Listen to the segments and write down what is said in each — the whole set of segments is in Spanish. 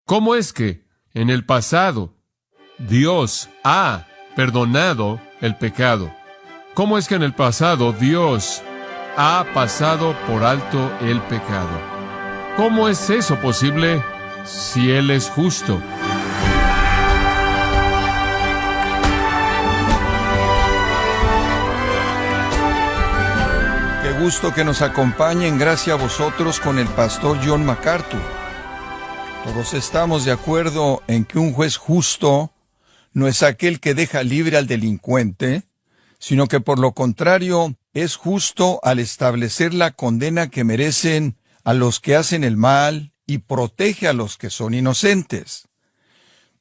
¿Cómo es que en el pasado Dios ha perdonado el pecado? ¿Cómo es que en el pasado Dios ha pasado por alto el pecado? ¿Cómo es eso posible si Él es justo? Qué gusto que nos acompañen, gracias a vosotros, con el pastor John MacArthur. Todos estamos de acuerdo en que un juez justo no es aquel que deja libre al delincuente, sino que por lo contrario es justo al establecer la condena que merecen a los que hacen el mal y protege a los que son inocentes.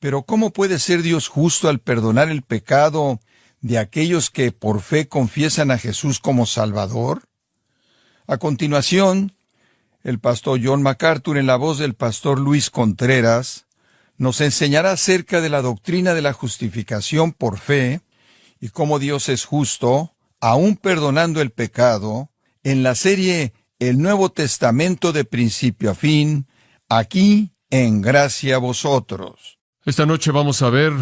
Pero ¿cómo puede ser Dios justo al perdonar el pecado de aquellos que por fe confiesan a Jesús como Salvador? A continuación, el pastor John MacArthur, en la voz del pastor Luis Contreras, nos enseñará acerca de la doctrina de la justificación por fe y cómo Dios es justo, aún perdonando el pecado, en la serie El Nuevo Testamento de principio a fin, aquí en Gracia a Vosotros. Esta noche vamos a ver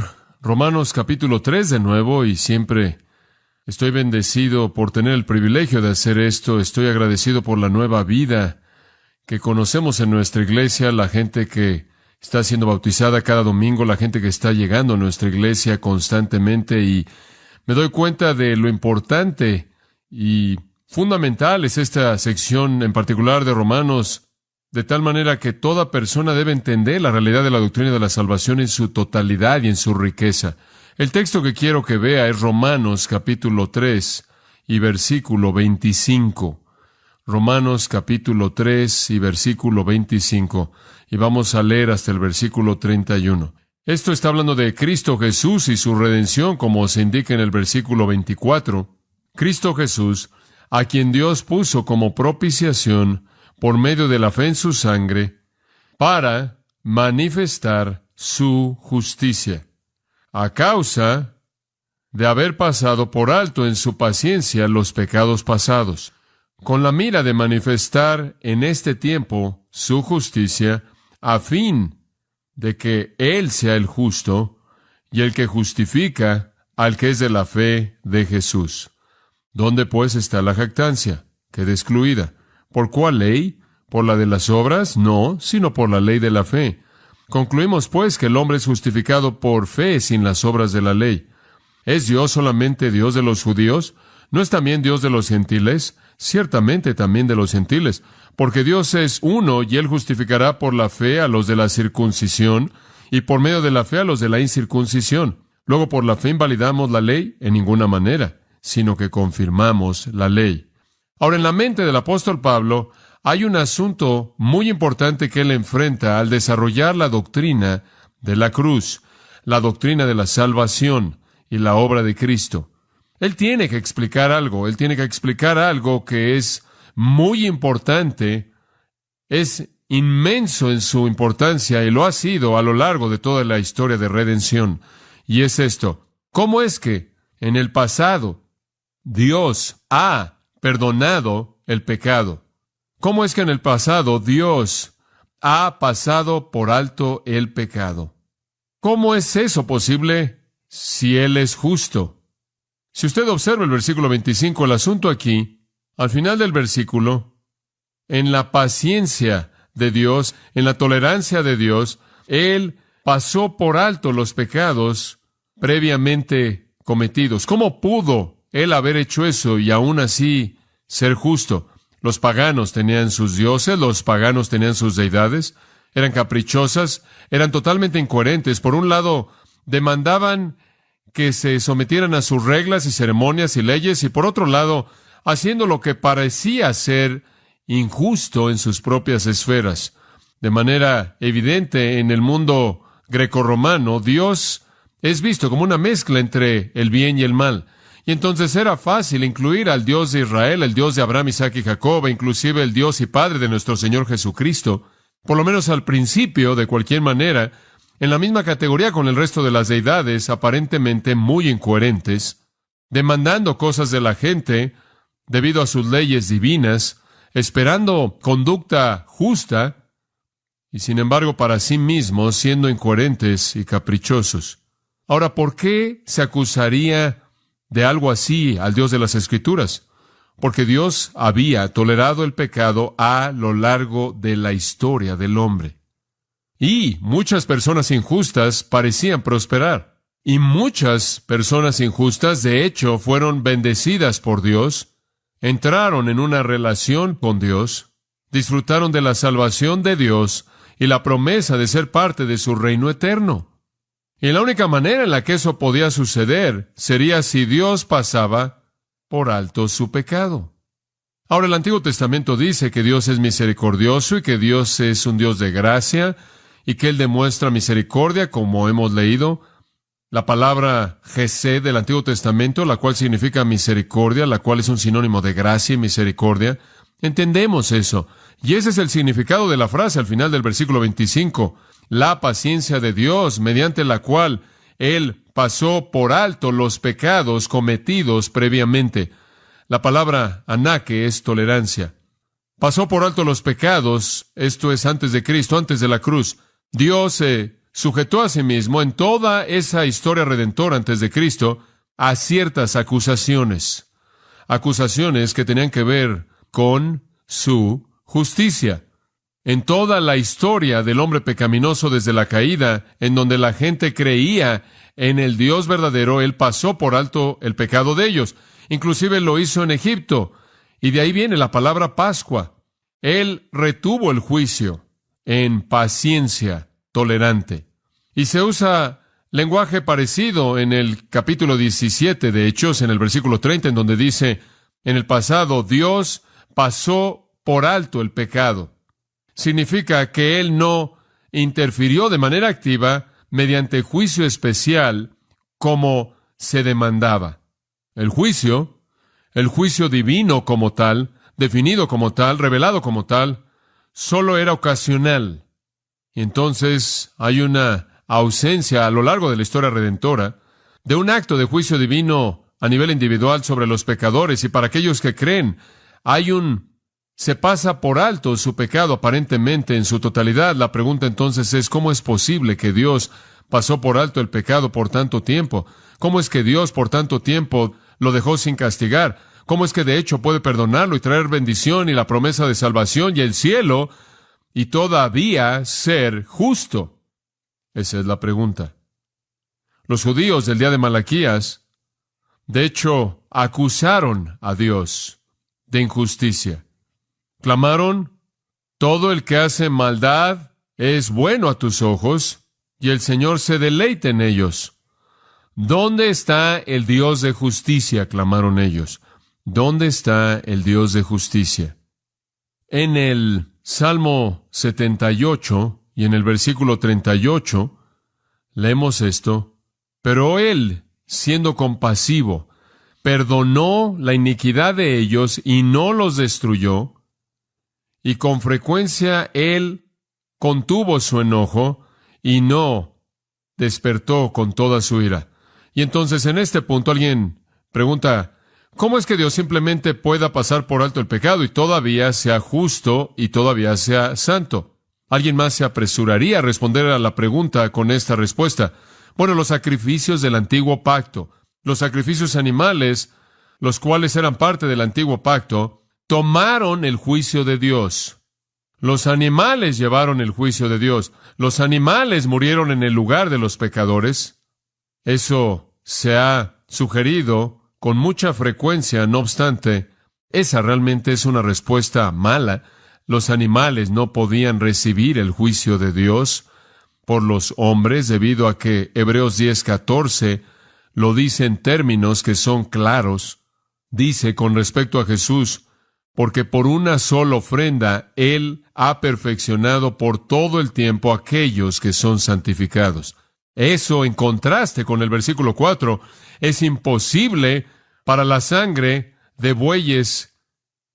Romanos capítulo 3 de nuevo, y siempre estoy bendecido por tener el privilegio de hacer esto. Estoy agradecido por la nueva vida que conocemos en nuestra iglesia, la gente que está siendo bautizada cada domingo, la gente que está llegando a nuestra iglesia constantemente, y me doy cuenta de lo importante y fundamental es esta sección en particular de Romanos, de tal manera que toda persona debe entender la realidad de la doctrina de la salvación en su totalidad y en su riqueza. El texto que quiero que vea es Romanos capítulo 3 y versículo 25. Romanos capítulo 3 y versículo 25, y vamos a leer hasta el versículo 31. Esto está hablando de Cristo Jesús y su redención, como se indica en el versículo 24. Cristo Jesús, a quien Dios puso como propiciación por medio de la fe en su sangre, para manifestar su justicia, a causa de haber pasado por alto en su paciencia los pecados pasados, con la mira de manifestar en este tiempo su justicia, a fin de que Él sea el justo y el que justifica al que es de la fe de Jesús. ¿Dónde pues está la jactancia? Queda excluida. ¿Por cuál ley? ¿Por la de las obras? No, sino por la ley de la fe. Concluimos pues que el hombre es justificado por fe sin las obras de la ley. ¿Es Dios solamente Dios de los judíos? ¿No es también Dios de los gentiles? Ciertamente también de los gentiles, porque Dios es uno y Él justificará por la fe a los de la circuncisión y por medio de la fe a los de la incircuncisión. Luego, ¿por la fe invalidamos la ley? En ninguna manera, sino que confirmamos la ley. Ahora, en la mente del apóstol Pablo hay un asunto muy importante que él enfrenta al desarrollar la doctrina de la cruz, la doctrina de la salvación y la obra de Cristo. Él tiene que explicar algo, que es muy importante, es inmenso en su importancia y lo ha sido a lo largo de toda la historia de redención. Y es esto: ¿cómo es que en el pasado Dios ha perdonado el pecado? ¿Cómo es que en el pasado Dios ha pasado por alto el pecado? ¿Cómo es eso posible si Él es justo? Si usted observa el versículo 25, el asunto aquí, al final del versículo, en la paciencia de Dios, en la tolerancia de Dios, Él pasó por alto los pecados previamente cometidos. ¿Cómo pudo Él haber hecho eso y aún así ser justo? Los paganos tenían sus dioses, los paganos tenían sus deidades, eran caprichosas, eran totalmente incoherentes. Por un lado, demandaban que se sometieran a sus reglas y ceremonias y leyes, y por otro lado, haciendo lo que parecía ser injusto en sus propias esferas. De manera evidente, en el mundo grecorromano, Dios es visto como una mezcla entre el bien y el mal. Y entonces era fácil incluir al Dios de Israel, el Dios de Abraham, Isaac y Jacob, e inclusive el Dios y Padre de nuestro Señor Jesucristo, por lo menos al principio, de cualquier manera, en la misma categoría con el resto de las deidades, aparentemente muy incoherentes, demandando cosas de la gente debido a sus leyes divinas, esperando conducta justa, y sin embargo para sí mismos siendo incoherentes y caprichosos. Ahora, ¿por qué se acusaría de algo así al Dios de las Escrituras? Porque Dios había tolerado el pecado a lo largo de la historia del hombre. Y muchas personas injustas parecían prosperar. Y muchas personas injustas, de hecho, fueron bendecidas por Dios, entraron en una relación con Dios, disfrutaron de la salvación de Dios y la promesa de ser parte de su reino eterno. Y la única manera en la que eso podía suceder sería si Dios pasaba por alto su pecado. Ahora, el Antiguo Testamento dice que Dios es misericordioso y que Dios es un Dios de gracia y que Él demuestra misericordia, como hemos leído. La palabra Jesed del Antiguo Testamento, la cual significa misericordia, la cual es un sinónimo de gracia y misericordia. Entendemos eso. Y ese es el significado de la frase al final del versículo 25. La paciencia de Dios, mediante la cual Él pasó por alto los pecados cometidos previamente. La palabra anake es tolerancia. Pasó por alto los pecados, esto es antes de Cristo, antes de la cruz. Dios se sujetó a sí mismo en toda esa historia redentora antes de Cristo a ciertas acusaciones. Acusaciones que tenían que ver con su justicia. En toda la historia del hombre pecaminoso desde la caída, en donde la gente creía en el Dios verdadero, Él pasó por alto el pecado de ellos. Inclusive lo hizo en Egipto. Y de ahí viene la palabra Pascua. Él retuvo el juicio en paciencia tolerante. Y se usa lenguaje parecido en el capítulo 17 de Hechos, en el versículo 30, en donde dice, en el pasado Dios pasó por alto el pecado. Significa que Él no interfirió de manera activa mediante juicio especial como se demandaba. El juicio divino como tal, definido como tal, revelado como tal, solo era ocasional. Y entonces hay una ausencia a lo largo de la historia redentora de un acto de juicio divino a nivel individual sobre los pecadores, y para aquellos que creen, se pasa por alto su pecado aparentemente en su totalidad. La pregunta entonces es, ¿cómo es posible que Dios pasó por alto el pecado por tanto tiempo? ¿Cómo es que Dios por tanto tiempo lo dejó sin castigar? ¿Cómo es que de hecho puede perdonarlo y traer bendición y la promesa de salvación y el cielo y todavía ser justo? Esa es la pregunta. Los judíos del día de Malaquías, de hecho, acusaron a Dios de injusticia. Clamaron, todo el que hace maldad es bueno a tus ojos, y el Señor se deleita en ellos. ¿Dónde está el Dios de justicia?, clamaron ellos. ¿Dónde está el Dios de justicia? En el Salmo 78 y en el versículo 38 leemos esto. Pero Él, siendo compasivo, perdonó la iniquidad de ellos y no los destruyó, y con frecuencia Él contuvo su enojo y no despertó con toda su ira. Y entonces en este punto alguien pregunta, ¿cómo es que Dios simplemente pueda pasar por alto el pecado y todavía sea justo y todavía sea santo? Alguien más se apresuraría a responder a la pregunta con esta respuesta. Bueno, los sacrificios del antiguo pacto, los sacrificios animales, los cuales eran parte del antiguo pacto, tomaron el juicio de Dios. Los animales llevaron el juicio de Dios. Los animales murieron en el lugar de los pecadores. Eso se ha sugerido con mucha frecuencia, no obstante, esa realmente es una respuesta mala. Los animales no podían recibir el juicio de Dios por los hombres, debido a que Hebreos 10:14 lo dice en términos que son claros. Dice con respecto a Jesús, porque por una sola ofrenda Él ha perfeccionado por todo el tiempo a aquellos que son santificados. Eso, en contraste con el versículo 4, es imposible para la sangre de bueyes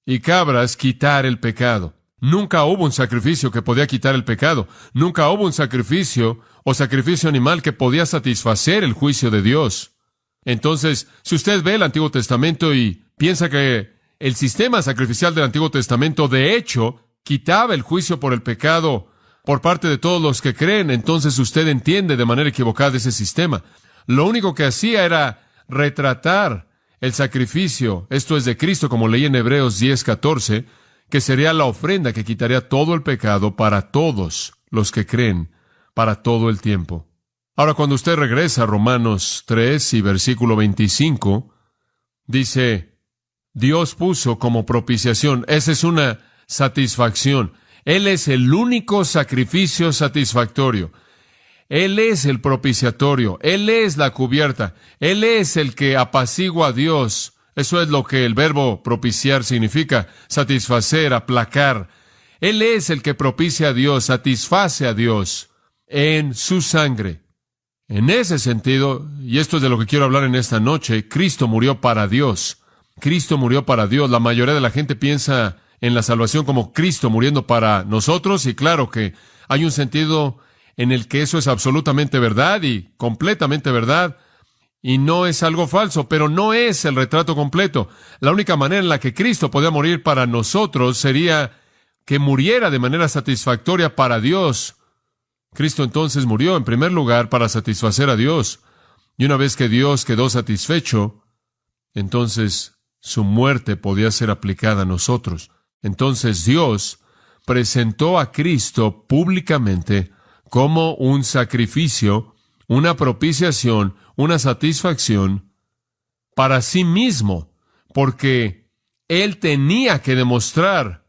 y cabras quitar el pecado. Nunca hubo un sacrificio que podía quitar el pecado. Nunca hubo un sacrificio o sacrificio animal que podía satisfacer el juicio de Dios. Entonces, si usted ve el Antiguo Testamento y piensa que el sistema sacrificial del Antiguo Testamento, de hecho, quitaba el juicio por el pecado por parte de todos los que creen, entonces usted entiende de manera equivocada ese sistema. Lo único que hacía era retratar el sacrificio, esto es de Cristo, como leí en Hebreos 10:14, que sería la ofrenda que quitaría todo el pecado para todos los que creen, para todo el tiempo. Ahora, cuando usted regresa a Romanos 3 y versículo 25, dice, Dios puso como propiciación, esa es una satisfacción. Él es el único sacrificio satisfactorio. Él es el propiciatorio. Él es la cubierta. Él es el que apacigua a Dios. Eso es lo que el verbo propiciar significa, satisfacer, aplacar. Él es el que propicia a Dios, satisface a Dios en su sangre. En ese sentido, y esto es de lo que quiero hablar en esta noche, Cristo murió para Dios. Cristo murió para Dios. La mayoría de la gente piensa en la salvación como Cristo muriendo para nosotros, y claro que hay un sentido en el que eso es absolutamente verdad y completamente verdad, y no es algo falso, pero no es el retrato completo. La única manera en la que Cristo podía morir para nosotros sería que muriera de manera satisfactoria para Dios. Cristo entonces murió en primer lugar para satisfacer a Dios, y una vez que Dios quedó satisfecho, entonces su muerte podía ser aplicada a nosotros. Entonces Dios presentó a Cristo públicamente como un sacrificio, una propiciación, una satisfacción para sí mismo, porque Él tenía que demostrar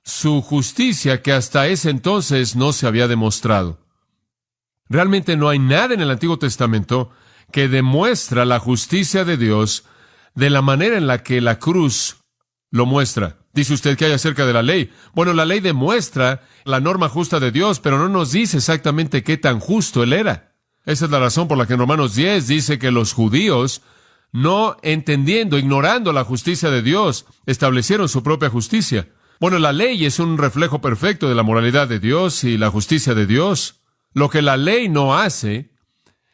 su justicia que hasta ese entonces no se había demostrado. Realmente no hay nada en el Antiguo Testamento que demuestra la justicia de Dios de la manera en la que la cruz lo muestra. Dice usted que hay acerca de la ley. Bueno, la ley demuestra la norma justa de Dios, pero no nos dice exactamente qué tan justo Él era. Esa es la razón por la que en Romanos 10 dice que los judíos, no entendiendo, ignorando la justicia de Dios, establecieron su propia justicia. Bueno, la ley es un reflejo perfecto de la moralidad de Dios y la justicia de Dios. Lo que la ley no hace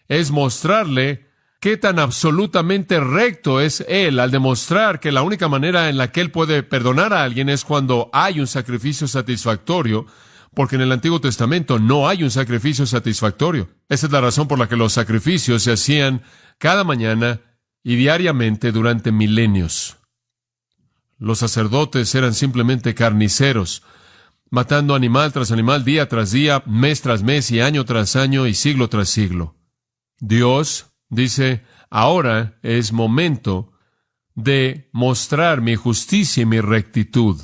es mostrarle qué tan absolutamente recto es Él al demostrar que la única manera en la que Él puede perdonar a alguien es cuando hay un sacrificio satisfactorio, porque en el Antiguo Testamento no hay un sacrificio satisfactorio. Esa es la razón por la que los sacrificios se hacían cada mañana y diariamente durante milenios. Los sacerdotes eran simplemente carniceros, matando animal tras animal, día tras día, mes tras mes y año tras año y siglo tras siglo. Dios dice, ahora es momento de mostrar mi justicia y mi rectitud.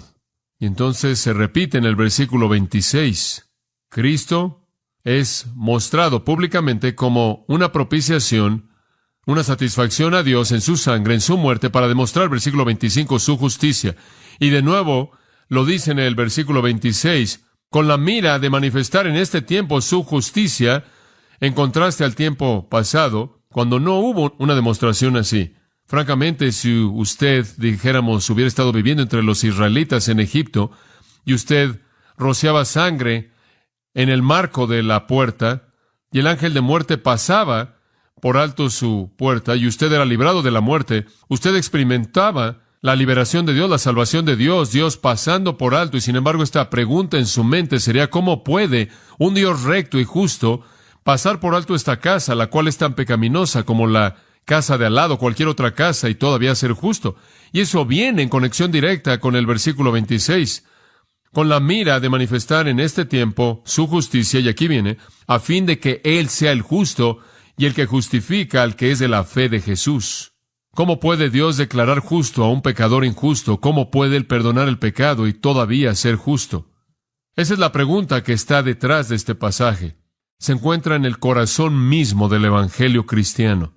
Y entonces se repite en el versículo 26. Cristo es mostrado públicamente como una propiciación, una satisfacción a Dios en su sangre, en su muerte, para demostrar, versículo 25, su justicia. Y de nuevo, lo dice en el versículo 26, con la mira de manifestar en este tiempo su justicia, en contraste al tiempo pasado, cuando no hubo una demostración así. Francamente, si usted, dijéramos, hubiera estado viviendo entre los israelitas en Egipto, y usted rociaba sangre en el marco de la puerta, y el ángel de muerte pasaba por alto su puerta, y usted era librado de la muerte, usted experimentaba la liberación de Dios, la salvación de Dios, Dios pasando por alto, y sin embargo esta pregunta en su mente sería, ¿cómo puede un Dios recto y justo pasar por alto esta casa, la cual es tan pecaminosa como la casa de al lado, cualquier otra casa, y todavía ser justo? Y eso viene en conexión directa con el versículo 26, con la mira de manifestar en este tiempo su justicia, y aquí viene, a fin de que Él sea el justo y el que justifica al que es de la fe de Jesús. ¿Cómo puede Dios declarar justo a un pecador injusto? ¿Cómo puede Él perdonar el pecado y todavía ser justo? Esa es la pregunta que está detrás de este pasaje. Se encuentra en el corazón mismo del Evangelio cristiano.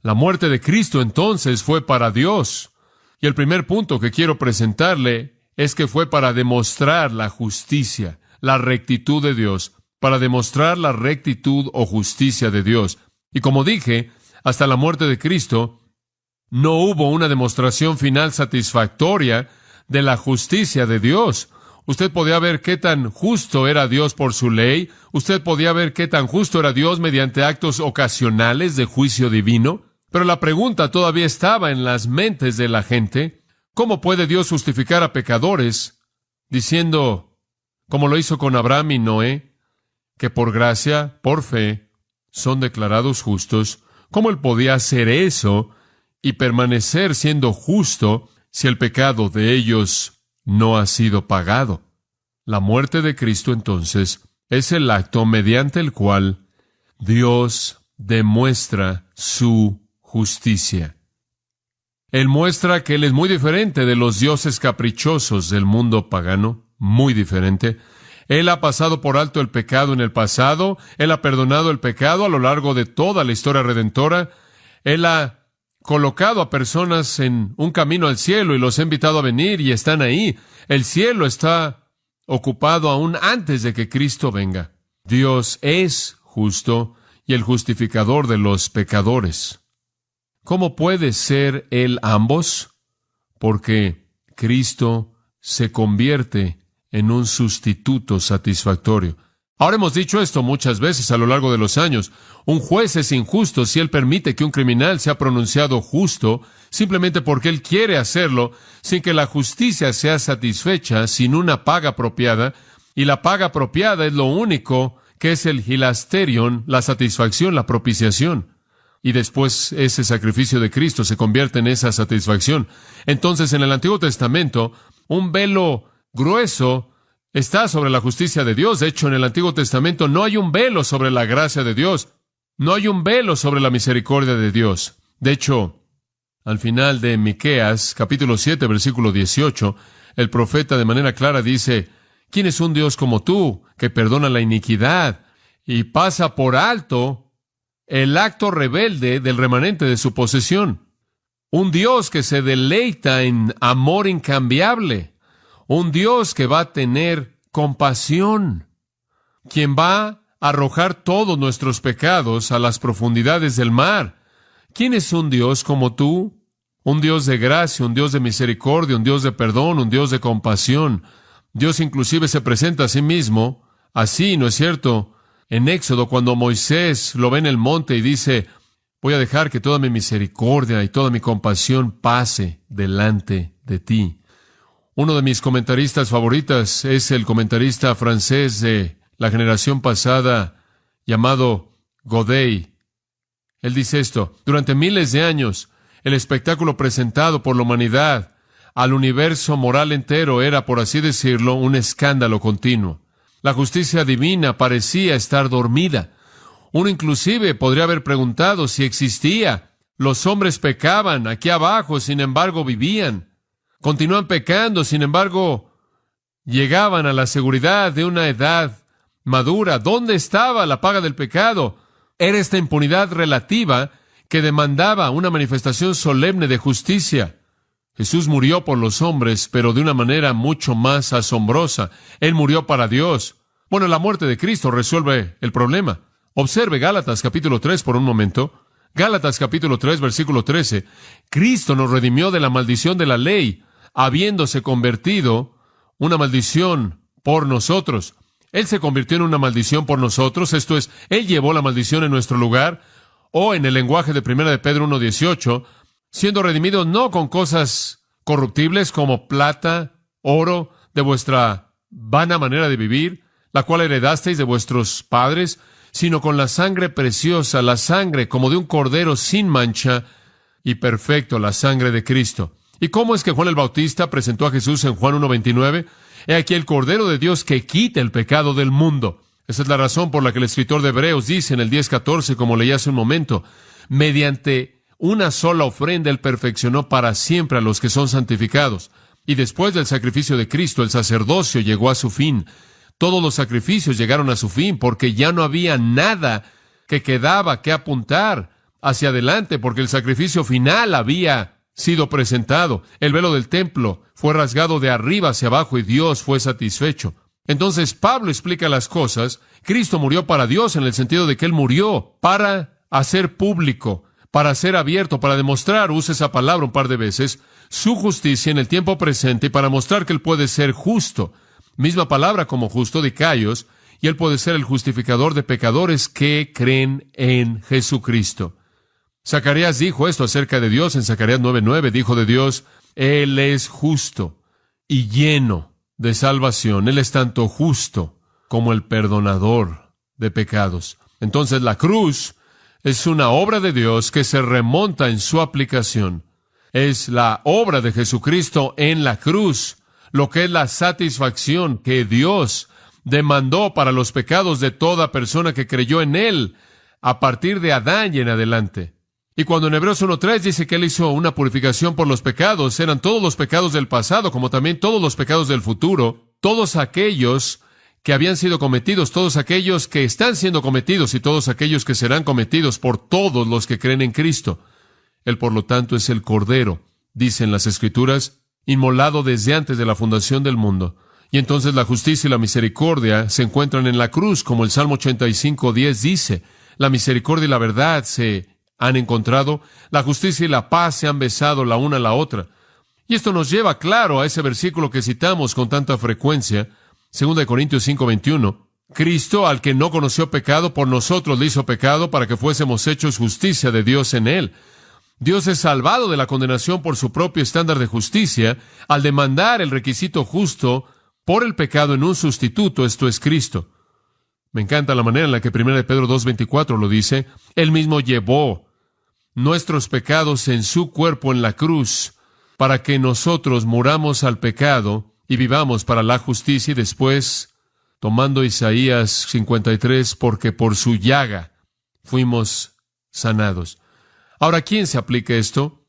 La muerte de Cristo entonces fue para Dios. Y el primer punto que quiero presentarle es que fue para demostrar la justicia, la rectitud de Dios, para demostrar la rectitud o justicia de Dios. Y como dije, hasta la muerte de Cristo, no hubo una demostración final satisfactoria de la justicia de Dios. Usted podía ver qué tan justo era Dios por su ley. Usted podía ver qué tan justo era Dios mediante actos ocasionales de juicio divino. Pero la pregunta todavía estaba en las mentes de la gente. ¿Cómo puede Dios justificar a pecadores? Diciendo, como lo hizo con Abraham y Noé, que por gracia, por fe, son declarados justos, ¿cómo Él podía hacer eso y permanecer siendo justo si el pecado de ellos no ha sido pagado? La muerte de Cristo, entonces, es el acto mediante el cual Dios demuestra su justicia. Él muestra que Él es muy diferente de los dioses caprichosos del mundo pagano, muy diferente. Él ha pasado por alto el pecado en el pasado, Él ha perdonado el pecado a lo largo de toda la historia redentora, Él ha colocado a personas en un camino al cielo y los ha invitado a venir y están ahí. El cielo está ocupado aún antes de que Cristo venga. Dios es justo y el justificador de los pecadores. ¿Cómo puede ser Él ambos? Porque Cristo se convierte en un sustituto satisfactorio. Ahora hemos dicho esto muchas veces a lo largo de los años. Un juez es injusto si él permite que un criminal sea pronunciado justo simplemente porque él quiere hacerlo, sin que la justicia sea satisfecha, sin una paga apropiada, y la paga apropiada es lo único que es el hilasterion, la satisfacción, la propiciación. Y después ese sacrificio de Cristo se convierte en esa satisfacción. Entonces, en el Antiguo Testamento, un velo grueso está sobre la justicia de Dios. De hecho, en el Antiguo Testamento no hay un velo sobre la gracia de Dios. No hay un velo sobre la misericordia de Dios. De hecho, al final de Miqueas, capítulo 7, versículo 18, el profeta de manera clara dice: ¿quién es un Dios como tú, que perdona la iniquidad y pasa por alto el acto rebelde del remanente de su posesión? Un Dios que se deleita en amor incambiable. Un Dios que va a tener compasión, quien va a arrojar todos nuestros pecados a las profundidades del mar. ¿Quién es un Dios como tú? Un Dios de gracia, un Dios de misericordia, un Dios de perdón, un Dios de compasión. Dios inclusive se presenta a sí mismo así, ¿no es cierto? En Éxodo, cuando Moisés lo ve en el monte y dice: voy a dejar que toda mi misericordia y toda mi compasión pase delante de ti. Uno de mis comentaristas favoritas es el comentarista francés de la generación pasada llamado Godet. Él dice esto: durante miles de años, el espectáculo presentado por la humanidad al universo moral entero era, por así decirlo, un escándalo continuo. La justicia divina parecía estar dormida. Uno inclusive podría haber preguntado si existía. Los hombres pecaban aquí abajo, sin embargo vivían. Continúan pecando, sin embargo, llegaban a la seguridad de una edad madura. ¿Dónde estaba la paga del pecado? Era esta impunidad relativa que demandaba una manifestación solemne de justicia. Jesús murió por los hombres, pero de una manera mucho más asombrosa. Él murió para Dios. Bueno, la muerte de Cristo resuelve el problema. Observe Gálatas capítulo 3 por un momento. Gálatas capítulo 3, versículo 13. Cristo nos redimió de la maldición de la ley, habiéndose convertido una maldición por nosotros. Él se convirtió en una maldición por nosotros, esto es, Él llevó la maldición en nuestro lugar, o en el lenguaje de 1 de Pedro 1:18, siendo redimidos no con cosas corruptibles como plata, oro, de vuestra vana manera de vivir, la cual heredasteis de vuestros padres, sino con la sangre preciosa, la sangre como de un cordero sin mancha y perfecto, la sangre de Cristo. ¿Y cómo es que Juan el Bautista presentó a Jesús en Juan 1:29? He aquí el Cordero de Dios que quita el pecado del mundo. Esa es la razón por la que el escritor de Hebreos dice en el 10:14, como leí hace un momento: mediante una sola ofrenda Él perfeccionó para siempre a los que son santificados. Y después del sacrificio de Cristo, el sacerdocio llegó a su fin. Todos los sacrificios llegaron a su fin, porque ya no había nada que quedaba que apuntar hacia adelante, porque el sacrificio final había sido presentado. El velo del templo fue rasgado de arriba hacia abajo y Dios fue satisfecho. Entonces Pablo explica las cosas. Cristo murió para Dios en el sentido de que Él murió para hacer público, para hacer abierto, para demostrar, usa esa palabra un par de veces, su justicia en el tiempo presente y para mostrar que Él puede ser justo. Misma palabra como justo, dikaios, y Él puede ser el justificador de pecadores que creen en Jesucristo. Zacarías dijo esto acerca de Dios en Zacarías 9:9, dijo de Dios: Él es justo y lleno de salvación. Él es tanto justo como el perdonador de pecados. Entonces la cruz es una obra de Dios que se remonta en su aplicación. Es la obra de Jesucristo en la cruz, lo que es la satisfacción que Dios demandó para los pecados de toda persona que creyó en Él a partir de Adán y en adelante. Y cuando en Hebreos 1:3 dice que Él hizo una purificación por los pecados, eran todos los pecados del pasado, como también todos los pecados del futuro, todos aquellos que habían sido cometidos, todos aquellos que están siendo cometidos y todos aquellos que serán cometidos por todos los que creen en Cristo. Él, por lo tanto, es el Cordero, dicen las Escrituras, inmolado desde antes de la fundación del mundo. Y entonces la justicia y la misericordia se encuentran en la cruz, como el Salmo 85:10 dice. La misericordia y la verdad se han encontrado, la justicia y la paz se han besado la una a la otra. Y esto nos lleva, claro, a ese versículo que citamos con tanta frecuencia, 2 Corintios 5:21. Cristo, al que no conoció pecado, por nosotros le hizo pecado para que fuésemos hechos justicia de Dios en Él. Dios es salvado de la condenación por su propio estándar de justicia al demandar el requisito justo por el pecado en un sustituto, esto es Cristo. Me encanta la manera en la que 1 Pedro 2:24 lo dice. Él mismo llevó nuestros pecados en su cuerpo en la cruz para que nosotros muramos al pecado y vivamos para la justicia. Y después, tomando Isaías 53, porque por su llaga fuimos sanados. Ahora, ¿a quién se aplica esto?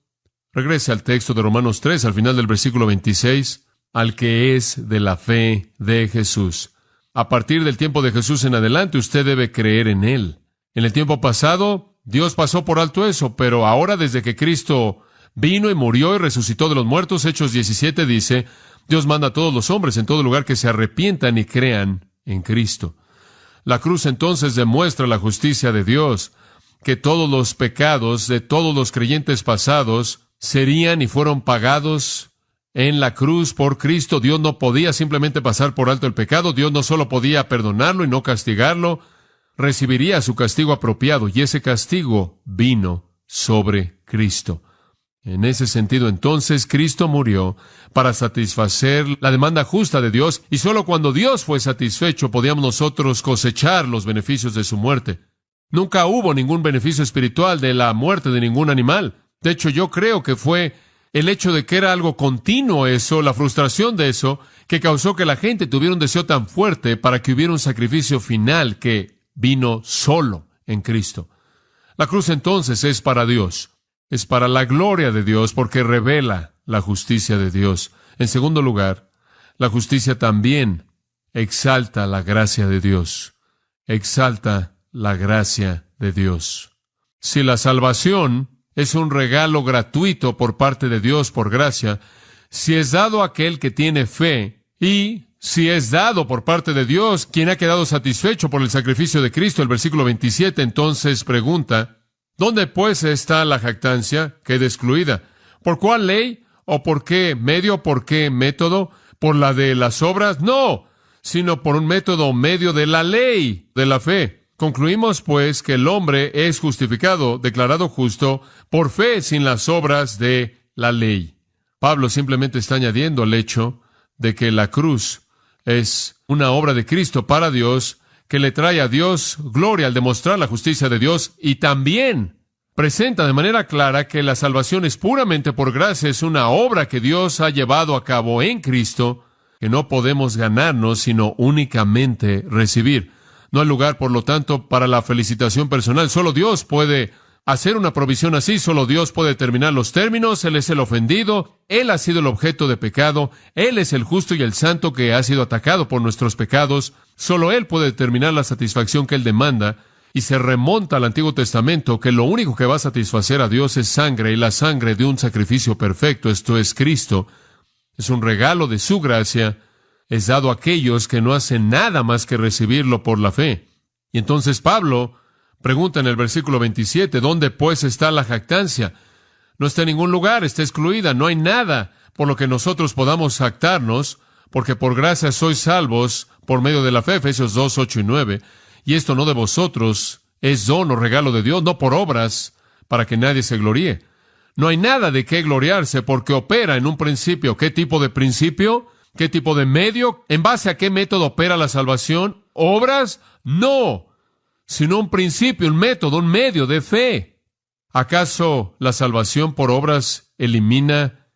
Regrese al texto de Romanos 3, al final del versículo 26, al que es de la fe de Jesús. A partir del tiempo de Jesús en adelante, usted debe creer en Él. En el tiempo pasado, Dios pasó por alto eso, pero ahora, desde que Cristo vino y murió y resucitó de los muertos, Hechos 17 dice, Dios manda a todos los hombres en todo lugar que se arrepientan y crean en Cristo. La cruz entonces demuestra la justicia de Dios, que todos los pecados de todos los creyentes pasados serían y fueron pagados en la cruz por Cristo. Dios no podía simplemente pasar por alto el pecado. Dios no solo podía perdonarlo y no castigarlo, recibiría su castigo apropiado, y ese castigo vino sobre Cristo. En ese sentido, entonces, Cristo murió para satisfacer la demanda justa de Dios, y solo cuando Dios fue satisfecho podíamos nosotros cosechar los beneficios de su muerte. Nunca hubo ningún beneficio espiritual de la muerte de ningún animal. De hecho, yo creo que fue el hecho de que era algo continuo eso, la frustración de eso, que causó que la gente tuviera un deseo tan fuerte para que hubiera un sacrificio final que vino solo en Cristo. La cruz entonces es para Dios, es para la gloria de Dios, porque revela la justicia de Dios. En segundo lugar, la justicia también exalta la gracia de Dios, exalta la gracia de Dios. Si la salvación es un regalo gratuito por parte de Dios por gracia, si es dado a aquel que tiene fe, y si es dado por parte de Dios, quien ha quedado satisfecho por el sacrificio de Cristo, el versículo 27, entonces pregunta, ¿dónde pues está la jactancia? Queda excluida. ¿Por cuál ley? ¿O por qué medio? ¿Por qué método? ¿Por la de las obras? No, sino por un método medio de la ley, de la fe. Concluimos, pues, que el hombre es justificado, declarado justo, por fe sin las obras de la ley. Pablo simplemente está añadiendo el hecho de que la cruz es una obra de Cristo para Dios, que le trae a Dios gloria al demostrar la justicia de Dios, y también presenta de manera clara que la salvación es puramente por gracia, es una obra que Dios ha llevado a cabo en Cristo, que no podemos ganarnos, sino únicamente recibir. No hay lugar, por lo tanto, para la felicitación personal. Solo Dios puede hacer una provisión así. Solo Dios puede determinar los términos. Él es el ofendido. Él ha sido el objeto de pecado. Él es el justo y el santo que ha sido atacado por nuestros pecados. Solo Él puede determinar la satisfacción que Él demanda. Y se remonta al Antiguo Testamento, que lo único que va a satisfacer a Dios es sangre, y la sangre de un sacrificio perfecto, esto es Cristo. Es un regalo de su gracia. Es dado a aquellos que no hacen nada más que recibirlo por la fe. Y entonces Pablo pregunta en el versículo 27, ¿dónde pues está la jactancia? No está en ningún lugar, está excluida, no hay nada por lo que nosotros podamos jactarnos, porque por gracia sois salvos por medio de la fe, Efesios 2, 8 y 9. Y esto no de vosotros, es don o regalo de Dios, no por obras, para que nadie se gloríe. No hay nada de qué gloriarse, porque opera en un principio. ¿Qué tipo de principio? ¿Qué tipo de medio? ¿En base a qué método opera la salvación? ¿Obras? No. sino un principio, un método, un medio de fe. ¿Acaso la salvación por obras elimina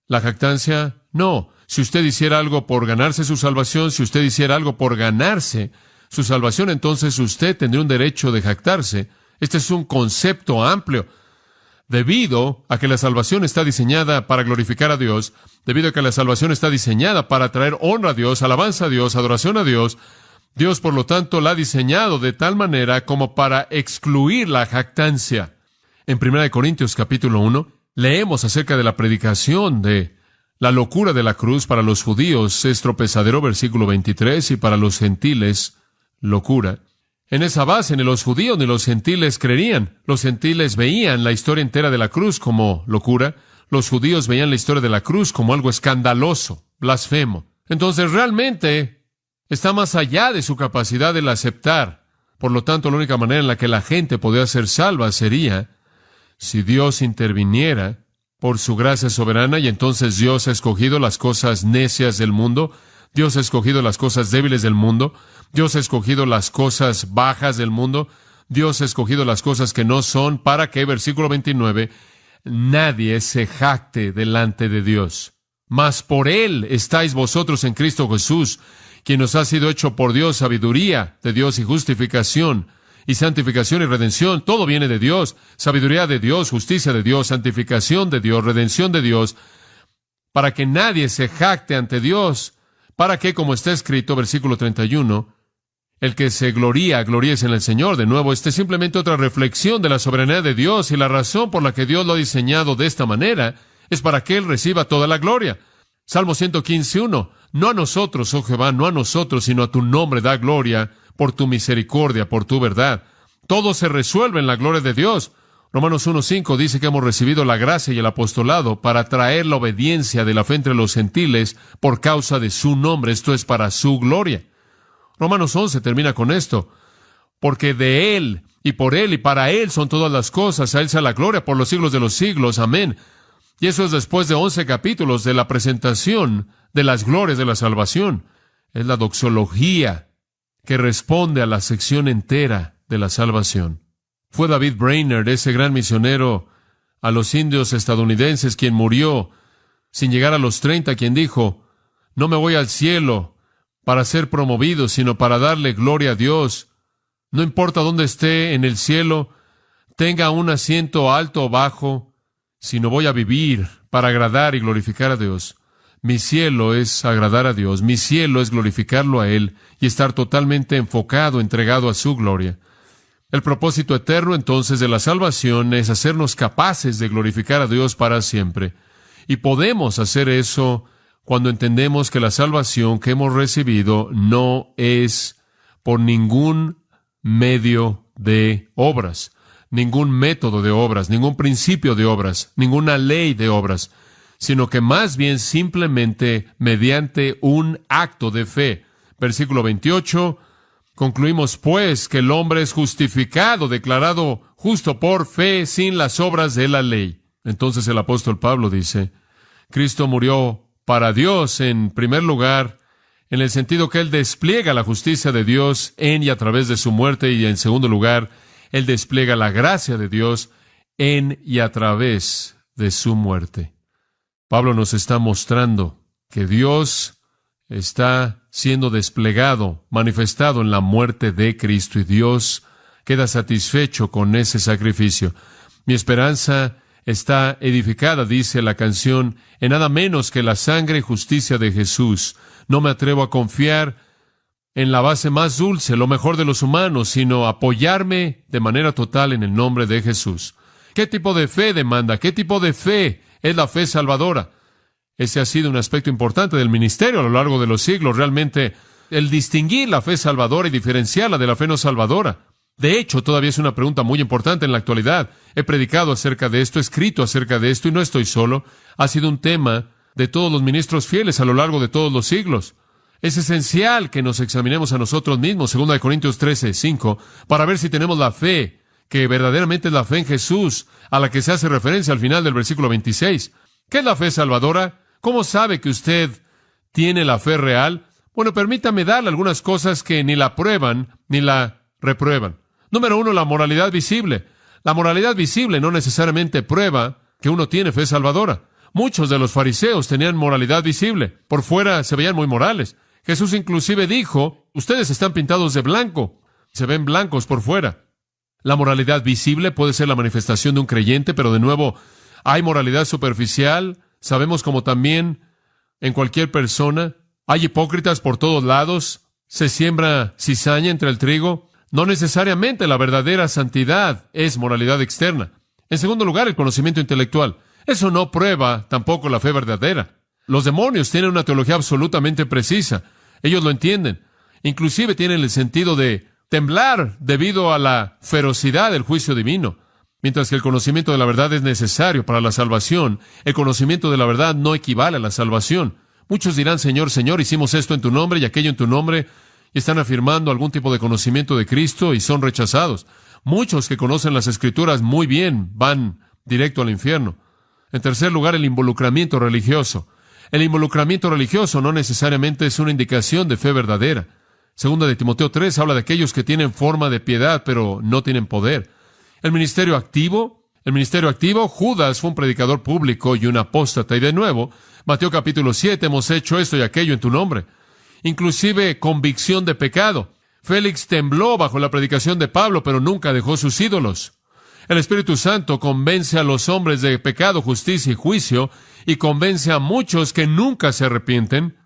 la jactancia? No. Si usted hiciera algo por ganarse su salvación, si usted hiciera algo por ganarse su salvación, entonces usted tendría un derecho de jactarse. Este es un concepto amplio. Debido a que la salvación está diseñada para glorificar a Dios, debido a que la salvación está diseñada para traer honra a Dios, alabanza a Dios, adoración a Dios, Dios, por lo tanto, la ha diseñado de tal manera como para excluir la jactancia. En 1 Corintios capítulo 1, leemos acerca de la predicación de la locura de la cruz. Para los judíos es tropezadero, versículo 23, y para los gentiles, locura. En esa base, ni los judíos ni los gentiles creerían. Los gentiles veían la historia entera de la cruz como locura. Los judíos veían la historia de la cruz como algo escandaloso, blasfemo. Entonces, realmente está más allá de su capacidad de aceptar. Por lo tanto, la única manera en la que la gente podía ser salva sería si Dios interviniera por su gracia soberana, y entonces Dios ha escogido las cosas necias del mundo, Dios ha escogido las cosas débiles del mundo, Dios ha escogido las cosas bajas del mundo, Dios ha escogido las cosas que no son, para que, versículo 29, nadie se jacte delante de Dios. Mas por Él estáis vosotros en Cristo Jesús, quien nos ha sido hecho por Dios sabiduría de Dios y justificación, y santificación y redención. Todo viene de Dios. Sabiduría de Dios, justicia de Dios, santificación de Dios, redención de Dios, para que nadie se jacte ante Dios, para que, como está escrito, versículo 31, el que se gloríese en el Señor. De nuevo, esta es simplemente otra reflexión de la soberanía de Dios, y la razón por la que Dios lo ha diseñado de esta manera es para que Él reciba toda la gloria. Salmo 115:1. No a nosotros, oh Jehová, no a nosotros, sino a tu nombre da gloria, por tu misericordia, por tu verdad. Todo se resuelve en la gloria de Dios. Romanos 1:5 dice que hemos recibido la gracia y el apostolado para traer la obediencia de la fe entre los gentiles por causa de su nombre. Esto es para su gloria. Romanos 11 termina con esto. Porque de Él, y por Él, y para Él son todas las cosas. A Él sea la gloria por los siglos de los siglos. Amén. Y eso es después de 11 capítulos de la presentación de las glorias de la salvación. Es la doxología que responde a la sección entera de la salvación. Fue David Brainerd, ese gran misionero a los indios estadounidenses, quien murió sin llegar a los 30, quien dijo: no me voy al cielo para ser promovido, sino para darle gloria a Dios. No importa dónde esté en el cielo, tenga un asiento alto o bajo, sino voy a vivir para agradar y glorificar a Dios. Mi cielo es agradar a Dios, mi cielo es glorificarlo a Él y estar totalmente enfocado, entregado a su gloria. El propósito eterno entonces de la salvación es hacernos capaces de glorificar a Dios para siempre. Y podemos hacer eso cuando entendemos que la salvación que hemos recibido no es por ningún medio de obras, ningún método de obras, ningún principio de obras, ninguna ley de obras, sino que más bien simplemente mediante un acto de fe. Versículo 28, concluimos pues que el hombre es justificado, declarado justo por fe, sin las obras de la ley. Entonces el apóstol Pablo dice, Cristo murió para Dios en primer lugar, en el sentido que Él despliega la justicia de Dios en y a través de su muerte, y en segundo lugar, Él despliega la gracia de Dios en y a través de su muerte. Pablo nos está mostrando que Dios está siendo desplegado, manifestado en la muerte de Cristo, y Dios queda satisfecho con ese sacrificio. Mi esperanza está edificada, dice la canción, en nada menos que la sangre y justicia de Jesús. No me atrevo a confiar en la base más dulce, lo mejor de los humanos, sino apoyarme de manera total en el nombre de Jesús. ¿Qué tipo de fe demanda? ¿Qué tipo de fe es la fe salvadora? Ese ha sido un aspecto importante del ministerio a lo largo de los siglos, realmente el distinguir la fe salvadora y diferenciarla de la fe no salvadora. De hecho, todavía es una pregunta muy importante en la actualidad. He predicado acerca de esto, he escrito acerca de esto, y no estoy solo. Ha sido un tema de todos los ministros fieles a lo largo de todos los siglos. Es esencial que nos examinemos a nosotros mismos, 2 Corintios 13:5, para ver si tenemos la fe, que verdaderamente es la fe en Jesús, a la que se hace referencia al final del versículo 26. ¿Qué es la fe salvadora? ¿Cómo sabe que usted tiene la fe real? Bueno, permítame darle algunas cosas que ni la prueban ni la reprueban. Número uno, la moralidad visible. La moralidad visible no necesariamente prueba que uno tiene fe salvadora. Muchos de los fariseos tenían moralidad visible. Por fuera se veían muy morales. Jesús inclusive dijo, ustedes están pintados de blanco. Se ven blancos por fuera. La moralidad visible puede ser la manifestación de un creyente, pero de nuevo, hay moralidad superficial. Sabemos como también en cualquier persona. Hay hipócritas por todos lados. Se siembra cizaña entre el trigo. No necesariamente la verdadera santidad es moralidad externa. En segundo lugar, el conocimiento intelectual. Eso no prueba tampoco la fe verdadera. Los demonios tienen una teología absolutamente precisa. Ellos lo entienden. Inclusive tienen el sentido de temblar debido a la ferocidad del juicio divino. Mientras que el conocimiento de la verdad es necesario para la salvación, el conocimiento de la verdad no equivale a la salvación. Muchos dirán, Señor, Señor, hicimos esto en tu nombre y aquello en tu nombre, y están afirmando algún tipo de conocimiento de Cristo y son rechazados. Muchos que conocen las Escrituras muy bien van directo al infierno. En tercer lugar, el involucramiento religioso. El involucramiento religioso no necesariamente es una indicación de fe verdadera. Segunda de Timoteo 3 habla de aquellos que tienen forma de piedad, pero no tienen poder. El ministerio activo, Judas fue un predicador público y un apóstata. Y de nuevo, Mateo capítulo 7, hemos hecho esto y aquello en tu nombre. Inclusive convicción de pecado. Félix tembló bajo la predicación de Pablo, pero nunca dejó sus ídolos. El Espíritu Santo convence a los hombres de pecado, justicia y juicio, y convence a muchos que nunca se arrepienten.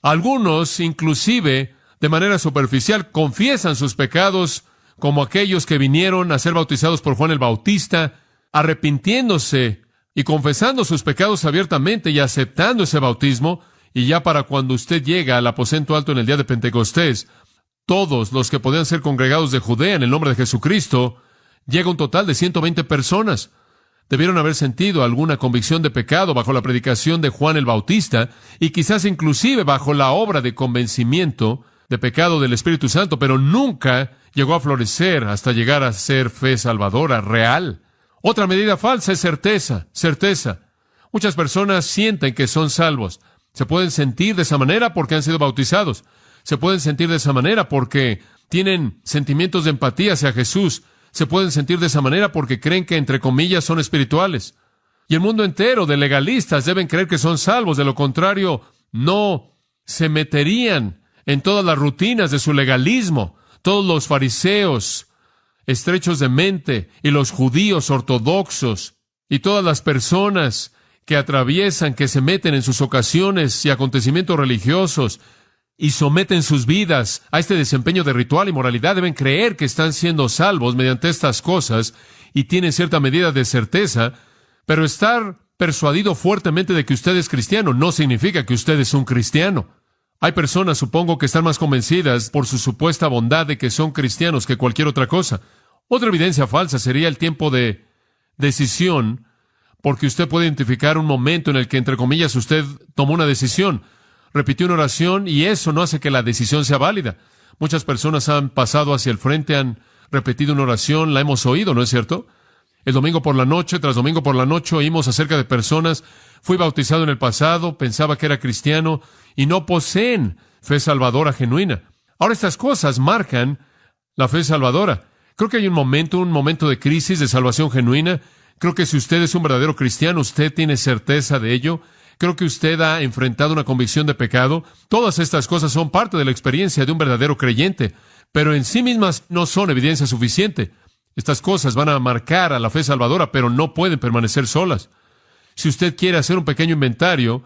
Algunos, inclusive, de manera superficial, confiesan sus pecados, como aquellos que vinieron a ser bautizados por Juan el Bautista, arrepintiéndose y confesando sus pecados abiertamente y aceptando ese bautismo, y ya para cuando usted llega al aposento alto en el día de Pentecostés, todos los que podían ser congregados de Judea en el nombre de Jesucristo, llega un total de 120 personas. Debieron haber sentido alguna convicción de pecado bajo la predicación de Juan el Bautista y quizás inclusive bajo la obra de convencimiento de pecado del Espíritu Santo, pero nunca llegó a florecer hasta llegar a ser fe salvadora real. Otra medida falsa es certeza. Muchas personas sienten que son salvos. Se pueden sentir de esa manera porque han sido bautizados. Se pueden sentir de esa manera porque tienen sentimientos de empatía hacia Jesús. Se pueden sentir de esa manera porque creen que, entre comillas, son espirituales. Y el mundo entero de legalistas deben creer que son salvos. De lo contrario, no se meterían en todas las rutinas de su legalismo. Todos los fariseos estrechos de mente y los judíos ortodoxos y todas las personas que atraviesan, que se meten en sus ocasiones y acontecimientos religiosos y someten sus vidas a este desempeño de ritual y moralidad, deben creer que están siendo salvos mediante estas cosas y tienen cierta medida de certeza, pero estar persuadido fuertemente de que usted es cristiano no significa que usted es un cristiano. Hay personas, supongo, que están más convencidas por su supuesta bondad de que son cristianos que cualquier otra cosa. Otra evidencia falsa sería el tiempo de decisión, porque usted puede identificar un momento en el que, entre comillas, usted tomó una decisión, repitió una oración y eso no hace que la decisión sea válida. Muchas personas han pasado hacia el frente, han repetido una oración, la hemos oído, ¿no es cierto? El domingo por la noche, tras domingo por la noche, oímos acerca de personas, fui bautizado en el pasado, pensaba que era cristiano y no poseen fe salvadora genuina. Ahora estas cosas marcan la fe salvadora. Creo que hay un momento de crisis de salvación genuina. Creo que si usted es un verdadero cristiano, usted tiene certeza de ello. Creo que usted ha enfrentado una convicción de pecado. Todas estas cosas son parte de la experiencia de un verdadero creyente, pero en sí mismas no son evidencia suficiente. Estas cosas van a marcar a la fe salvadora, pero no pueden permanecer solas. Si usted quiere hacer un pequeño inventario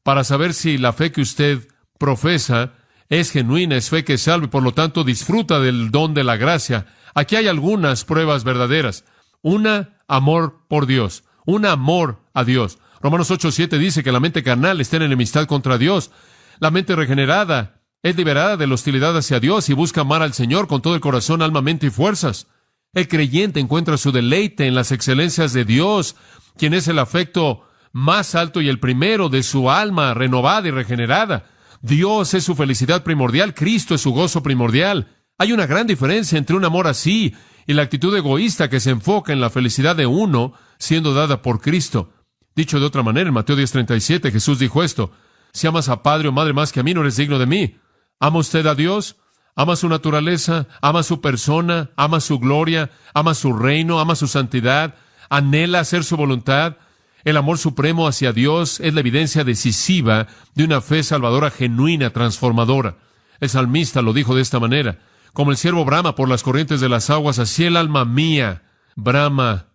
para saber si la fe que usted profesa es genuina, es fe que salva y por lo tanto disfruta del don de la gracia, aquí hay algunas pruebas verdaderas. Una, amor por Dios. Un amor a Dios. Romanos 8:7 dice que la mente carnal está en enemistad contra Dios. La mente regenerada es liberada de la hostilidad hacia Dios y busca amar al Señor con todo el corazón, alma, mente y fuerzas. El creyente encuentra su deleite en las excelencias de Dios, quien es el afecto más alto y el primero de su alma renovada y regenerada. Dios es su felicidad primordial, Cristo es su gozo primordial. Hay una gran diferencia entre un amor así y la actitud egoísta que se enfoca en la felicidad de uno siendo dada por Cristo. Dicho de otra manera, en Mateo 10:37, Jesús dijo esto: si amas a padre o madre más que a mí, no eres digno de mí. ¿Ama usted a Dios? Ama su naturaleza, ama su persona, ama su gloria, ama su reino, ama su santidad, anhela hacer su voluntad. El amor supremo hacia Dios es la evidencia decisiva de una fe salvadora genuina, transformadora. El salmista lo dijo de esta manera: como el ciervo brama por las corrientes de las aguas, así el alma mía brama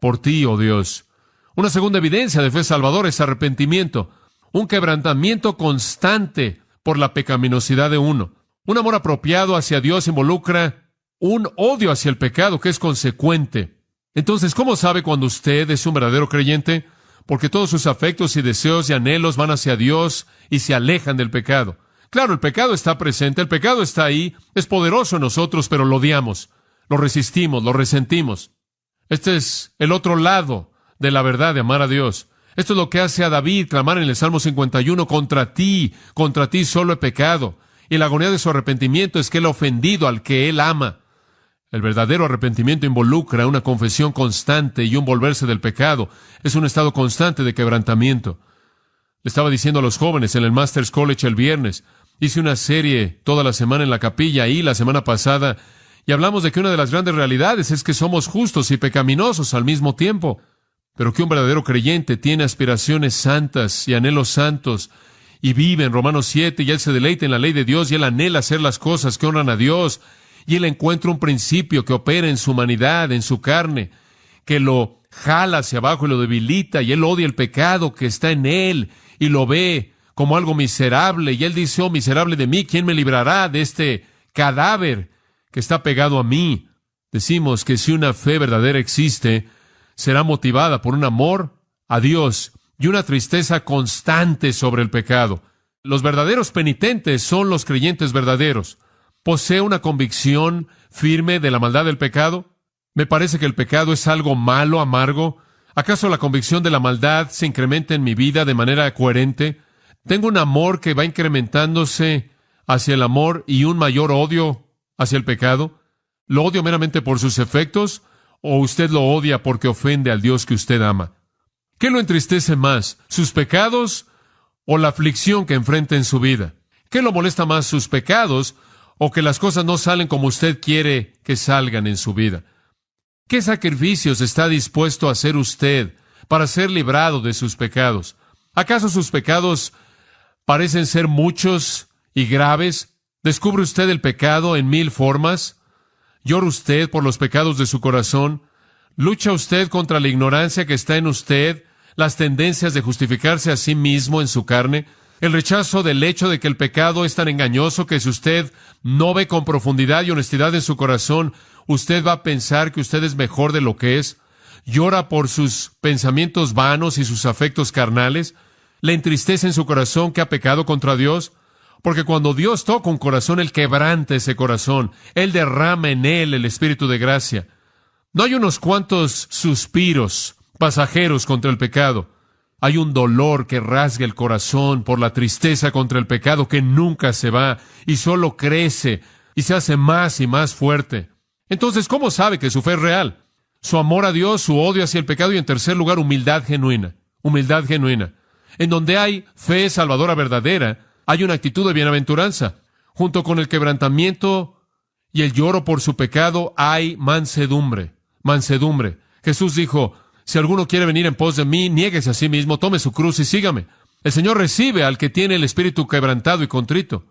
por ti, oh Dios. Una segunda evidencia de fe salvadora es arrepentimiento, un quebrantamiento constante por la pecaminosidad de uno. Un amor apropiado hacia Dios involucra un odio hacia el pecado que es consecuente. Entonces, ¿cómo sabe cuando usted es un verdadero creyente? Porque todos sus afectos y deseos y anhelos van hacia Dios y se alejan del pecado. Claro, el pecado está presente, el pecado está ahí, es poderoso en nosotros, pero lo odiamos, lo resistimos, lo resentimos. Este es el otro lado de la verdad de amar a Dios. Esto es lo que hace a David clamar en el Salmo 51, contra ti solo he pecado. Y la agonía de su arrepentimiento es que él ha ofendido al que él ama. El verdadero arrepentimiento involucra una confesión constante y un volverse del pecado. Es un estado constante de quebrantamiento. Le estaba diciendo a los jóvenes en el Masters College el viernes, hice una serie toda la semana en la capilla y la semana pasada, y hablamos de que una de las grandes realidades es que somos justos y pecaminosos al mismo tiempo, pero que un verdadero creyente tiene aspiraciones santas y anhelos santos, y vive en Romanos 7, y él se deleita en la ley de Dios, y él anhela hacer las cosas que honran a Dios, y él encuentra un principio que opera en su humanidad, en su carne, que lo jala hacia abajo y lo debilita, y él odia el pecado que está en él, y lo ve como algo miserable, y él dice: oh, miserable de mí, ¿quién me librará de este cadáver que está pegado a mí? Decimos que si una fe verdadera existe, será motivada por un amor a Dios y una tristeza constante sobre el pecado. Los verdaderos penitentes son los creyentes verdaderos. ¿Posee una convicción firme de la maldad del pecado? ¿Me parece que el pecado es algo malo, amargo? ¿Acaso la convicción de la maldad se incrementa en mi vida de manera coherente? ¿Tengo un amor que va incrementándose hacia el amor y un mayor odio hacia el pecado? ¿Lo odio meramente por sus efectos o usted lo odia porque ofende al Dios que usted ama? ¿Qué lo entristece más, sus pecados o la aflicción que enfrenta en su vida? ¿Qué lo molesta más, sus pecados o que las cosas no salen como usted quiere que salgan en su vida? ¿Qué sacrificios está dispuesto a hacer usted para ser librado de sus pecados? ¿Acaso sus pecados parecen ser muchos y graves? ¿Descubre usted el pecado en 1000 formas? ¿Llora usted por los pecados de su corazón? ¿Lucha usted contra la ignorancia que está en usted, las tendencias de justificarse a sí mismo en su carne, el rechazo del hecho de que el pecado es tan engañoso que si usted no ve con profundidad y honestidad en su corazón, usted va a pensar que usted es mejor de lo que es? ¿Llora por sus pensamientos vanos y sus afectos carnales? ¿Le entristece en su corazón que ha pecado contra Dios? Porque cuando Dios toca un corazón, Él quebranta ese corazón. Él derrama en él el Espíritu de gracia. No hay unos cuantos suspiros pasajeros contra el pecado. Hay un dolor que rasga el corazón por la tristeza contra el pecado que nunca se va y solo crece y se hace más y más fuerte. Entonces, ¿cómo sabe que su fe es real? Su amor a Dios, su odio hacia el pecado y, en tercer lugar, humildad genuina. Humildad genuina. En donde hay fe salvadora verdadera, hay una actitud de bienaventuranza. Junto con el quebrantamiento y el lloro por su pecado, hay mansedumbre. Mansedumbre. Jesús dijo: si alguno quiere venir en pos de mí, niéguese a sí mismo, tome su cruz y sígame. El Señor recibe al que tiene el espíritu quebrantado y contrito.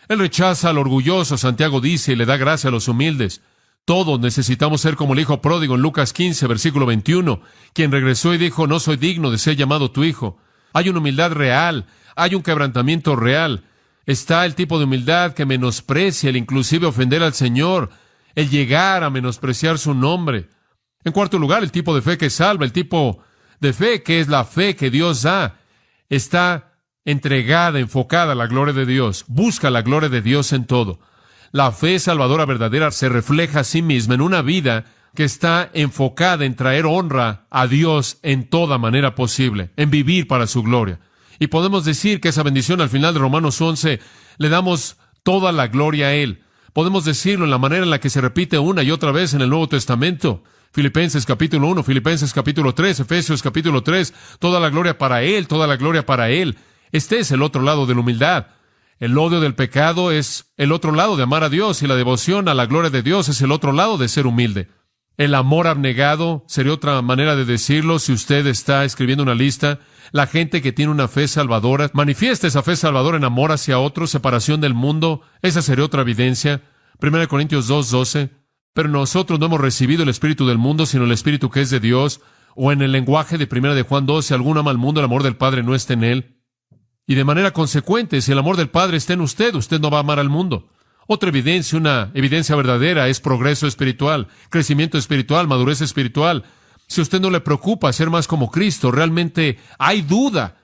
Él rechaza al orgulloso, Santiago dice, y le da gracia a los humildes. Todos necesitamos ser como el hijo pródigo en Lucas 15, versículo 21, quien regresó y dijo: no soy digno de ser llamado tu hijo. Hay una humildad real, hay un quebrantamiento real. Está el tipo de humildad que menosprecia el inclusive ofender al Señor, el llegar a menospreciar su nombre. En cuarto lugar, el tipo de fe que salva, el tipo de fe que es la fe que Dios da, está entregada, enfocada a la gloria de Dios, busca la gloria de Dios en todo. La fe salvadora verdadera se refleja a sí misma en una vida que está enfocada en traer honra a Dios en toda manera posible, en vivir para su gloria. Y podemos decir que esa bendición al final de Romanos 11 le damos toda la gloria a Él. Podemos decirlo en la manera en la que se repite una y otra vez en el Nuevo Testamento. Filipenses capítulo 1, Filipenses capítulo 3, Efesios capítulo 3, toda la gloria para Él, toda la gloria para Él. Este es el otro lado de la humildad. El odio del pecado es el otro lado de amar a Dios, y la devoción a la gloria de Dios es el otro lado de ser humilde. El amor abnegado sería otra manera de decirlo. Si usted está escribiendo una lista, la gente que tiene una fe salvadora manifiesta esa fe salvadora en amor hacia otros, separación del mundo. Esa sería otra evidencia. 1 Corintios 2:12. Pero nosotros no hemos recibido el espíritu del mundo, sino el espíritu que es de Dios. O en el lenguaje de 1 de Juan 2, si alguno ama al mundo, el amor del Padre no está en él. Y de manera consecuente, si el amor del Padre está en usted, usted no va a amar al mundo. Otra evidencia, una evidencia verdadera, es progreso espiritual, crecimiento espiritual, madurez espiritual. Si a usted no le preocupa ser más como Cristo, realmente hay duda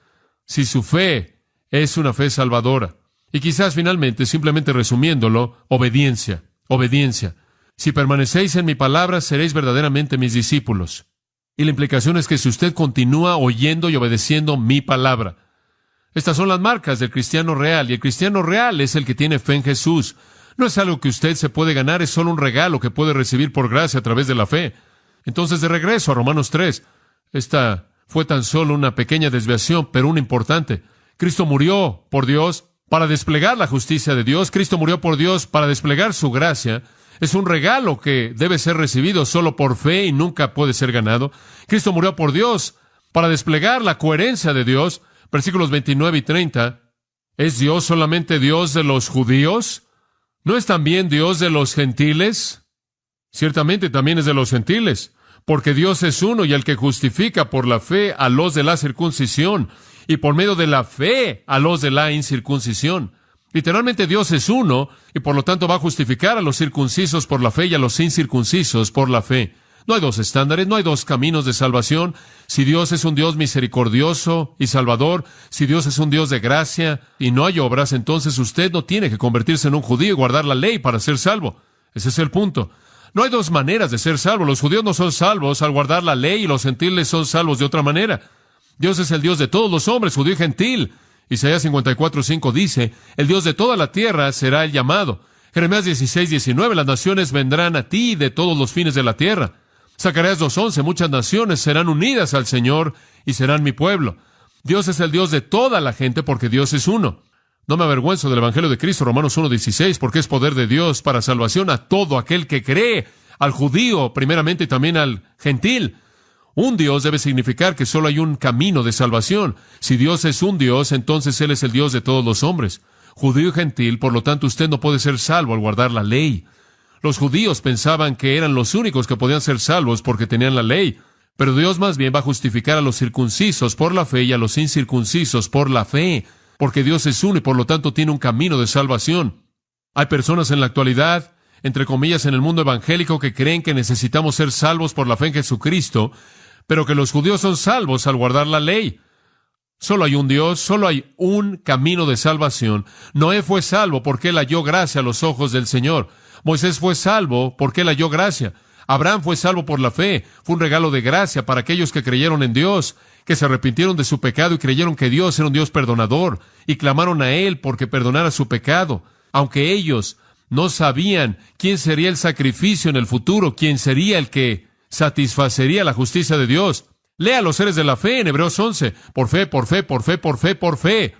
si su fe es una fe salvadora. Y quizás finalmente, simplemente resumiéndolo, obediencia, obediencia. Si permanecéis en mi palabra, seréis verdaderamente mis discípulos. Y la implicación es que si usted continúa oyendo y obedeciendo mi palabra, estas son las marcas del cristiano real, y el cristiano real es el que tiene fe en Jesús. No es algo que usted se puede ganar, es solo un regalo que puede recibir por gracia a través de la fe. Entonces, de regreso a Romanos 3, esta fue tan solo una pequeña desviación, pero una importante. Cristo murió por Dios para desplegar la justicia de Dios. Cristo murió por Dios para desplegar su gracia. Es un regalo que debe ser recibido solo por fe y nunca puede ser ganado. Cristo murió por Dios para desplegar la coherencia de Dios. Versículos 29 y 30. ¿Es Dios solamente Dios de los judíos? ¿No es también Dios de los gentiles? Ciertamente también es de los gentiles, porque Dios es uno, y el que justifica por la fe a los de la circuncisión, y por medio de la fe a los de la incircuncisión. Literalmente Dios es uno, y por lo tanto va a justificar a los circuncisos por la fe y a los incircuncisos por la fe. No hay dos estándares, no hay dos caminos de salvación. Si Dios es un Dios misericordioso y salvador, si Dios es un Dios de gracia y no hay obras, entonces usted no tiene que convertirse en un judío y guardar la ley para ser salvo. Ese es el punto. No hay dos maneras de ser salvo. Los judíos no son salvos al guardar la ley, y los gentiles son salvos de otra manera. Dios es el Dios de todos los hombres, judío y gentil. Isaías 54:5 dice, el Dios de toda la tierra será el llamado. Jeremías 16:19, las naciones vendrán a ti de todos los fines de la tierra. Zacarías 2:11, muchas naciones serán unidas al Señor y serán mi pueblo. Dios es el Dios de toda la gente porque Dios es uno. No me avergüenzo del Evangelio de Cristo, Romanos 1:16, porque es poder de Dios para salvación a todo aquel que cree, al judío primeramente y también al gentil. Un Dios debe significar que solo hay un camino de salvación. Si Dios es un Dios, entonces Él es el Dios de todos los hombres, judío y gentil. Por lo tanto, usted no puede ser salvo al guardar la ley. Los judíos pensaban que eran los únicos que podían ser salvos porque tenían la ley, pero Dios más bien va a justificar a los circuncisos por la fe y a los incircuncisos por la fe, porque Dios es uno y por lo tanto tiene un camino de salvación. Hay personas en la actualidad, entre comillas, en el mundo evangélico, que creen que necesitamos ser salvos por la fe en Jesucristo, pero que los judíos son salvos al guardar la ley. Solo hay un Dios, solo hay un camino de salvación. Noé fue salvo porque él halló gracia a los ojos del Señor. Moisés fue salvo porque él halló gracia. Abraham fue salvo por la fe. Fue un regalo de gracia para aquellos que creyeron en Dios, que se arrepintieron de su pecado y creyeron que Dios era un Dios perdonador, y clamaron a Él porque perdonara su pecado, aunque ellos no sabían quién sería el sacrificio en el futuro, quién sería el que satisfacería la justicia de Dios. Lea los seres de la fe en Hebreos 11. Por fe, por fe, por fe, por fe, por fe.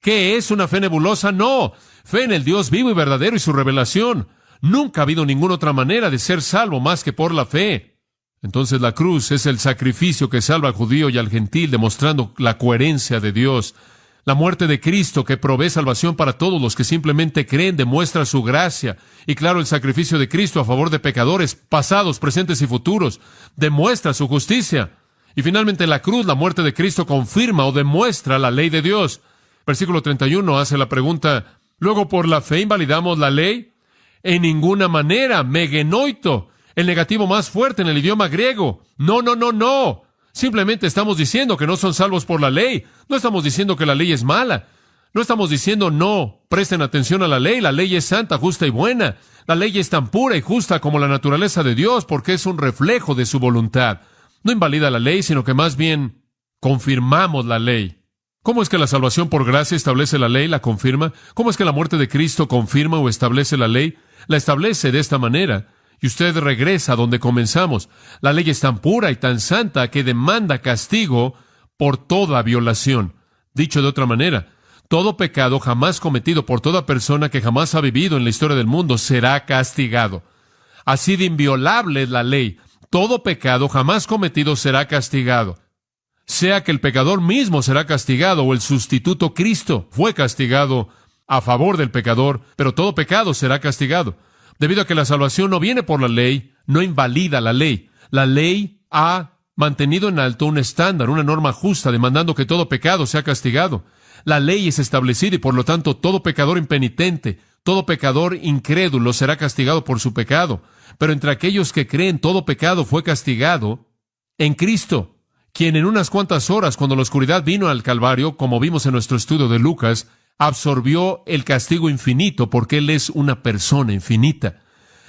¿Qué es una fe nebulosa? No. Fe en el Dios vivo y verdadero y su revelación. Nunca ha habido ninguna otra manera de ser salvo más que por la fe. Entonces la cruz es el sacrificio que salva al judío y al gentil, demostrando la coherencia de Dios. La muerte de Cristo, que provee salvación para todos los que simplemente creen, demuestra su gracia. Y claro, el sacrificio de Cristo a favor de pecadores, pasados, presentes y futuros, demuestra su justicia. Y finalmente la cruz, la muerte de Cristo, confirma o demuestra la ley de Dios. Versículo 31 hace la pregunta, ¿luego por la fe invalidamos la ley? En ninguna manera, megenoito, el negativo más fuerte en el idioma griego. No, no, no, no. Simplemente estamos diciendo que no son salvos por la ley. No estamos diciendo que la ley es mala. No estamos diciendo no, presten atención a la ley. La ley es santa, justa y buena. La ley es tan pura y justa como la naturaleza de Dios porque es un reflejo de su voluntad. No invalida la ley, sino que más bien confirmamos la ley. ¿Cómo es que la salvación por gracia establece la ley, la confirma? ¿Cómo es que la muerte de Cristo confirma o establece la ley? La establece de esta manera. Y usted regresa a donde comenzamos. La ley es tan pura y tan santa que demanda castigo por toda violación. Dicho de otra manera, Todo pecado jamás cometido por toda persona que jamás ha vivido en la historia del mundo será castigado. Así de inviolable es la ley. Todo pecado jamás cometido será castigado. Sea que el pecador mismo será castigado o el sustituto Cristo fue castigado a favor del pecador, pero todo pecado será castigado. Debido a que la salvación no viene por la ley, no invalida la ley. La ley ha mantenido en alto un estándar, una norma justa, demandando que todo pecado sea castigado. La ley es establecida y por lo tanto todo pecador impenitente, todo pecador incrédulo será castigado por su pecado. Pero entre aquellos que creen, todo pecado fue castigado en Cristo, quien en unas cuantas horas, cuando la oscuridad vino al Calvario, como vimos en nuestro estudio de Lucas, absorbió el castigo infinito porque Él es una persona infinita.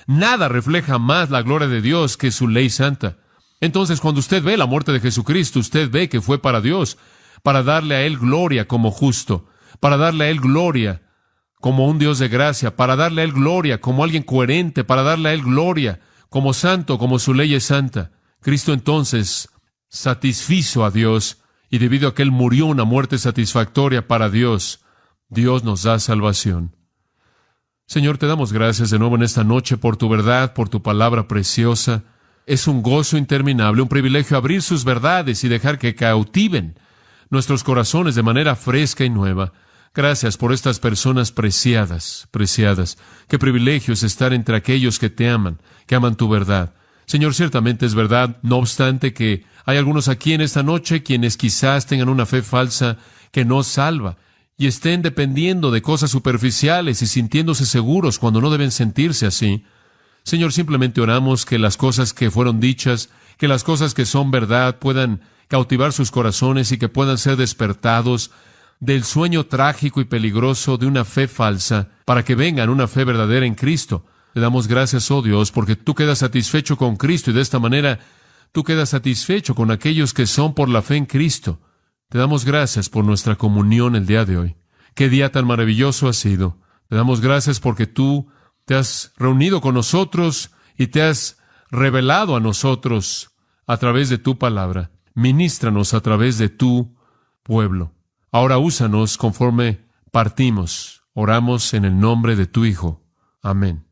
Nada refleja más la gloria de Dios que su ley santa. Entonces, cuando usted ve la muerte de Jesucristo, usted ve que fue para Dios, para darle a Él gloria como justo, para darle a Él gloria como un Dios de gracia, para darle a Él gloria como alguien coherente, para darle a Él gloria como santo, como su ley es santa. Cristo entonces satisfizo a Dios, y debido a que Él murió una muerte satisfactoria para Dios, Dios nos da salvación. Señor, te damos gracias de nuevo en esta noche por tu verdad, por tu palabra preciosa. Es un gozo interminable, un privilegio abrir sus verdades y dejar que cautiven nuestros corazones de manera fresca y nueva. Gracias por estas personas preciadas. Qué privilegio es estar entre aquellos que te aman, que aman tu verdad. Señor, ciertamente es verdad, no obstante que hay algunos aquí en esta noche quienes quizás tengan una fe falsa que no salva y estén dependiendo de cosas superficiales y sintiéndose seguros cuando no deben sentirse así. Señor, simplemente oramos que las cosas que fueron dichas, que las cosas que son verdad puedan cautivar sus corazones y que puedan ser despertados del sueño trágico y peligroso de una fe falsa para que vengan una fe verdadera en Cristo. Te damos gracias, oh Dios, porque tú quedas satisfecho con Cristo y de esta manera tú quedas satisfecho con aquellos que son por la fe en Cristo. Te damos gracias por nuestra comunión el día de hoy. Qué día tan maravilloso ha sido. Te damos gracias porque tú te has reunido con nosotros y te has revelado a nosotros a través de tu palabra. Ministranos a través de tu pueblo. Ahora úsanos conforme partimos. Oramos en el nombre de tu Hijo. Amén.